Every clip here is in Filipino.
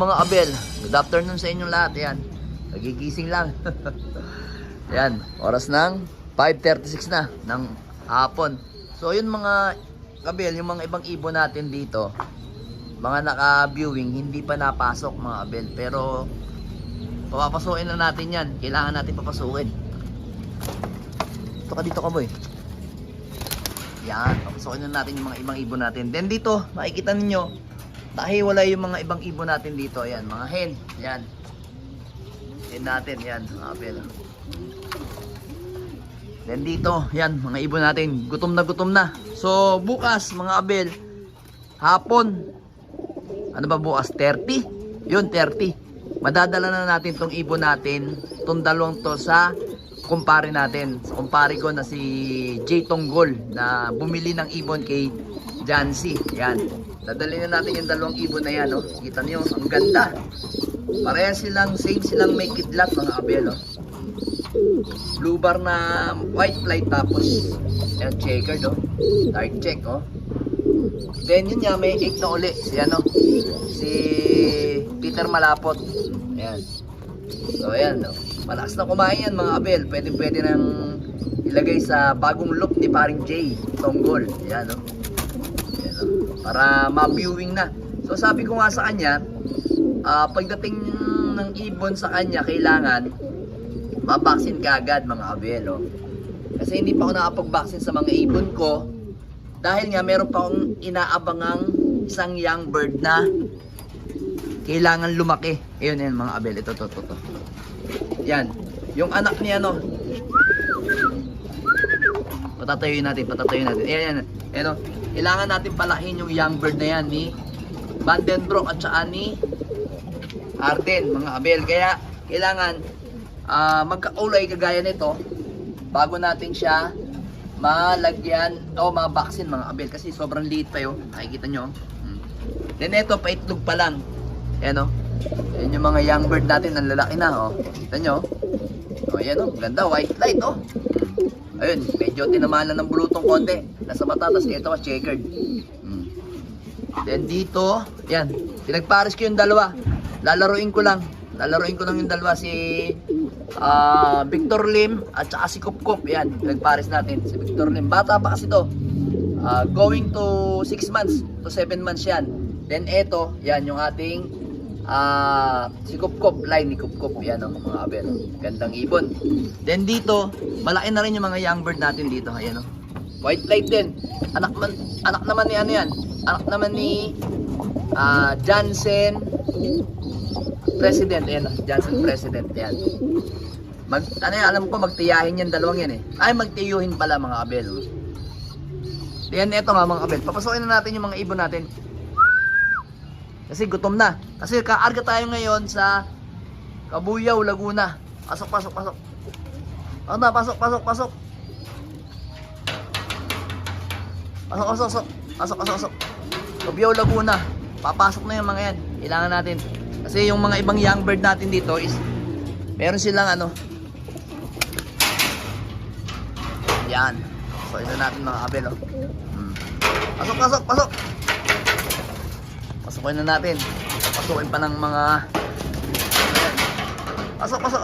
mga abel, good afternoon sa inyong lahat. Yan, nagigising lang. Yan, oras ng 5:36 na ng hapon. So yun mga abel, yung mga ibang ibon natin dito, mga naka-viewing, hindi pa napasok mga abel. Pero papapasukin na natin yan. Kailangan natin papasukin. Dito ka boy. Yan, papasukin na natin yung mga ibang ibon natin. Then dito, makikita ninyo, wala yung mga ibang ibon natin dito. Ayan, mga hen. Yan. Hen natin. Yan, mga abel. Then dito, yan, mga ibon natin. Gutom na. So, bukas, mga abel, hapon. Ano ba bukas? 30? Yun, 30. Madadala na natin tong ibon natin. Tong dalawang to sa kumpare natin. Sa kumpare ko na si J. Tonggol na bumili ng ibon kay Jancy. Yan. Dadalhin na natin yung dalawang ibon na yan, oh. Kita niyo, ang ganda. Parehas silang, same silang may kidlat, mga abel, oh. Blue bar na white flight, tapos yan, checkered, oh. Dark check, oh. Then yun nga, may egg na uli. Si ano, si Peter Malapot. Ayan. So ayan, oh. Malakas na kumain yan, mga abel. Pwede nang ilagay sa bagong look ni paring J. Tonggol. Ayan, oh. Para ma-viewing na. So sabi ko nga sa kanya, pagdating ng ibon sa kanya, kailangan mabaksin ka agad, mga abel, oh. Kasi hindi pa ako nakapag-vaccine sa mga ibon ko dahil nga meron pa akong inaabangang isang young bird na kailangan lumaki. Ayun yan, mga abel, ito. Yan, yung anak niya, no. Patatayuin natin. Ayan. Ano, kailangan natin palahin yung young bird na yan ni Vandenbroek at saka ni Arden, mga abel. Kaya kailangan magkakulay kagaya nito bago natin siya malagyan o mabaksin, mga abel, kasi sobrang liit pa yun. Nakikita nyo. Then ito, paitlog pa lang. Ayan, o. Ayan yung mga young bird natin, ang lalaki na, o. Kita nyo. O, ayan, o. Ganda, white light, o. Ayun, medyo tinamalan ng bulutong konti. Nasa mata, tapos ito was checkered. Then dito, yan. Pinagpares ko yung dalawa. Lalaruin ko lang yung dalawa. Si Victor Lim at saka si Kupkup. Yan, pinagpares natin. Si Victor Lim. Bata pa kasi to. Going to 6 months to 7 months yan. Then ito, yan yung ating si Kupkup, line ni Kupkup. Yan, oh, mga abel, oh. Gandang ibon. Then dito, malaki na rin yung mga young bird natin dito. Ayan, oh. White light din. Anak naman ni ano yan? Anak naman ni Jansen President. Ayan, oh. Jansen President. Ayan. Ano yan, alam ko magtiyahin yan, dalawang yan, eh. Ay, magtiyuhin pala, mga abel, oh. Ayan, eto nga, mga abel. Papasokin na natin yung mga ibon natin. Kasi gutom na. Kasi kaarga tayo ngayon sa Kabuyaw, Laguna. Pasok. Ano, pasok. Kabuyaw, Laguna. Papasok na yung mga yan. Kailangan natin. Kasi yung mga ibang young bird natin dito is meron silang ano. Yan. So ito natin, mga abel, oh. Pasok. Pasukin na natin. Pasukin pa ng mga... Ayan. Pasok. Pasok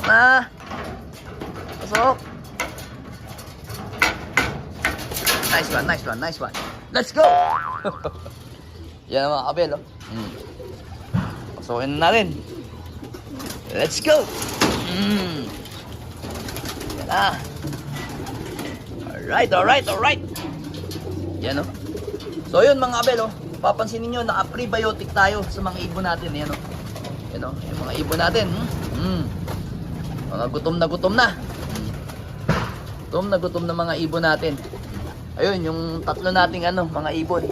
na. Pasok. Nice one. Let's go! Yan ang mga abel, oh. Pasukin na natin. Let's go! Yan na. Alright. Yan, oh. So yun, mga abel, oh. Papansinin nyo, naka-prebiotic tayo sa mga ibon natin. Yan, oh. Yan, oh. Yung mga ibon natin. Mga gutom na. Gutom na mga ibon natin. Ayun, yung tatlo nating ano, mga ibon.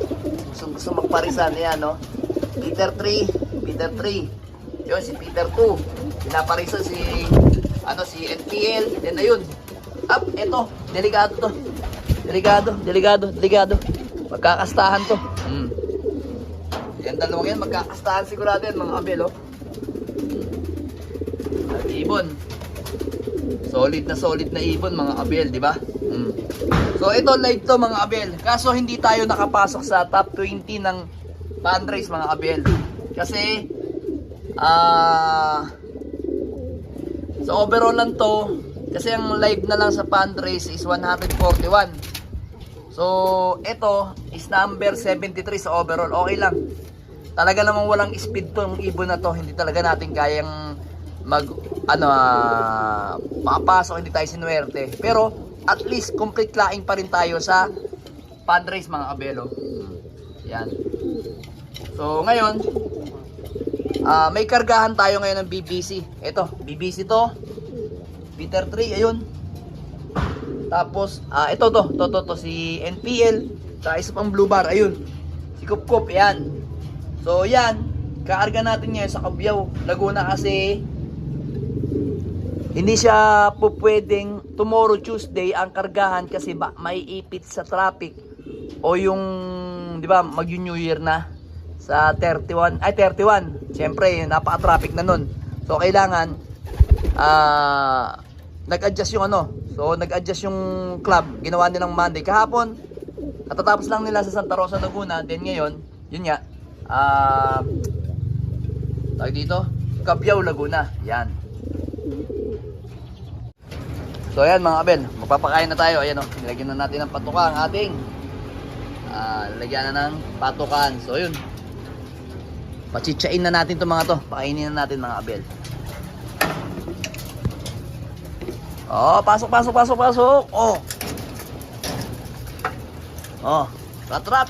Gusto magparisan. Yan, oh. Peter 3. Yun, si Peter 2. Pinaparisan si NPL. Then ayun. Up, eto, delikado to. Delikado. Magkakastahan to. Yan, dalawang yan, magkakastahan sigurado yan, mga abel, oh. Ibon. Solid na ibon mga abel, di ba? So ito live to mga abel. Kaso hindi tayo nakapasok sa top 20 ng fundraise mga abel. Kasi sa overall lang to. Kasi ang live na lang sa fundraise is 141. So ito is number 73 sa overall. Okay lang. Talaga namang walang speed tong ibon na to. Hindi talaga natin kayang makapasok, hindi tayo sinuwerte. Pero at least complete laing pa rin tayo sa fundraise mga abelo. Yan. So ngayon may kargahan tayo ngayon ng BBC. Ito, BBC to. Peter 3, ayun. Tapos ito to si NPL, sa isa pang blue bar, ayun. Si Kupkup, yan. So yan, kaarga natin ngayon sa Cabiao, Laguna kasi hindi siya po pwedeng tomorrow Tuesday ang kargahan kasi may ipit sa traffic o yung, di ba, mag-New Year na sa 31. Siyempre, napaka-traffic na nun. So kailangan nag-adjust yung So nag-adjust yung club, ginawa nilang Monday kahapon. Katatapos lang nila sa Santa Rosa, Laguna. Then ngayon, yun nga, tawag dito, Cabiao, Laguna. Yan. So ayan mga abel, magpapakain na tayo. Ayan nilagyan na natin ng patuka ang ating lagyan na ng patukan. So yun, patsitsain na natin itong mga to. Pakainin na natin mga abel. Pasok. Ratrap.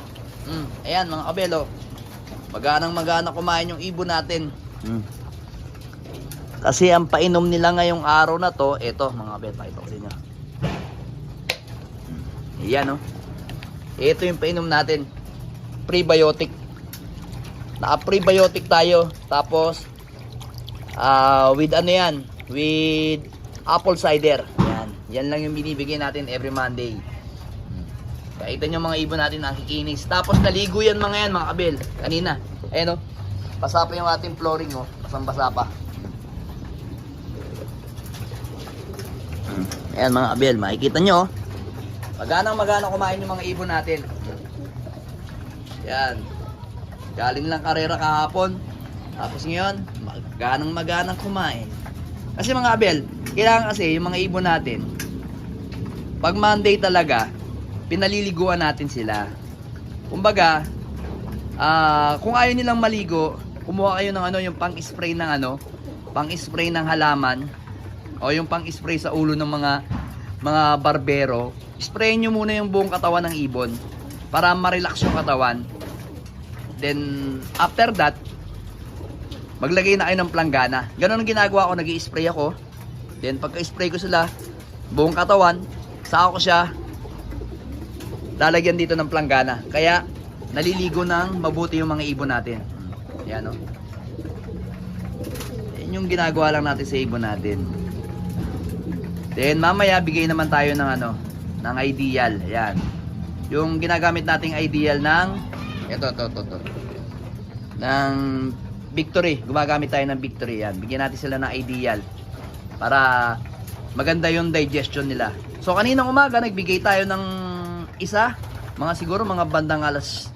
Ayan mga abel, maganang kumain yung ibon natin. Kasi ang painom nila ngayong araw na to, ito mga abel, pakita ko sa inyo. Ayan ito yung painom natin, prebiotic. Naka-prebiotic tayo. Tapos with with apple cider. Yan lang yung binibigay natin every Monday. Kahit nyo mga ibon natin nakikinis. Tapos naligo yan mga abel kanina. Ayan basa pa yung ating flooring basang-basa pa. Ayan mga abel, makikita nyo maganang kumain yung mga ibon natin. Yan, galing lang karera kahapon, tapos ngayon maganang kumain. Kasi mga abel, kailangan kasi yung mga ibon natin pag Monday talaga pinaliliguan natin sila. Kumbaga kung ayaw nilang maligo, kumuha kayo ng yung pang-spray ng pang-spray ng halaman o yung pang-spray sa ulo ng mga barbero. Sprayin nyo muna yung buong katawan ng ibon para ma-relax yung katawan. Then after that, maglagay na kayo ng planggana. Ganon ang ginagawa ko, nag-i-spray ako. Then pagka-spray ko sila buong katawan, saka ko siya lalagyan dito ng planggana. Kaya naliligo ng mabuti yung mga ibon natin. Yan yan yung ginagawa lang natin sa ibon natin. Then mamaya bigay naman tayo ng ng ideal. Ayan. Yung ginagamit nating ideal ng ito. Ng Victory. Gumagamit tayo ng Victory. Yan. Bigyan natin sila ng ideal para maganda yung digestion nila. So kaninang umaga nagbigay tayo ng isa, siguro mga bandang alas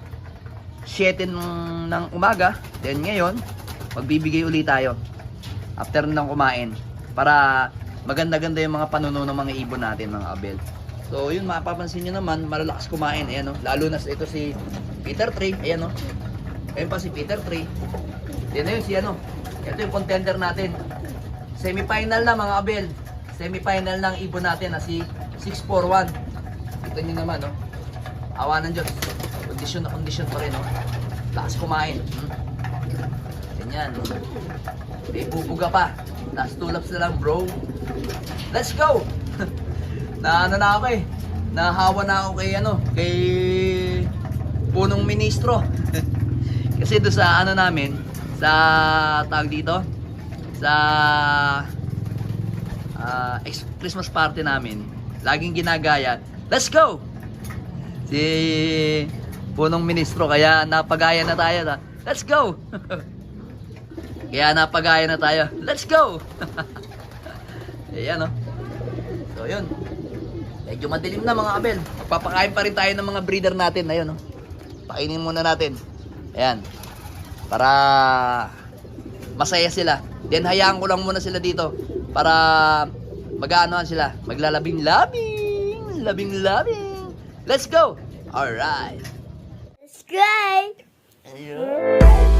7 ng umaga. Then ngayon magbibigay ulit tayo after nang kumain para maganda-ganda yung mga panuno ng mga ibon natin mga abel. So yun, mapapansin nyo naman, malalakas kumain. Ayan lalo na ito si Peter 3. Ayan ayun pa si Peter 3. Yan na yun si ito yung contender natin. Semi-final na mga abel. Semi-final ng ibon natin na si 641. Kita nyo naman awa ng Diyos. Kondisyon na kondisyon pa rin lakas kumain. Ganyan may bubuga pa. Last 2 laps na lang bro. Let's go! Na ako nahawa na ako kay punong ministro. Kasi doon sa namin, sa tawag dito, sa Christmas party namin, laging ginagaya, let's go! Si punong ministro, kaya napagaya na tayo. Let's go! Kaya napagaya na tayo. Let's go! Ayan yun. Medyo madilim na mga kabel. Magpapakain pa rin tayo ng mga breeder natin. Ayun, oh. Pakainin muna natin. Ayan. Para masaya sila. Then hayaan ko lang muna sila dito para mag-aanohan sila. Maglalabing-labing. Labing-labing. Let's go! Alright. Subscribe. Ayun.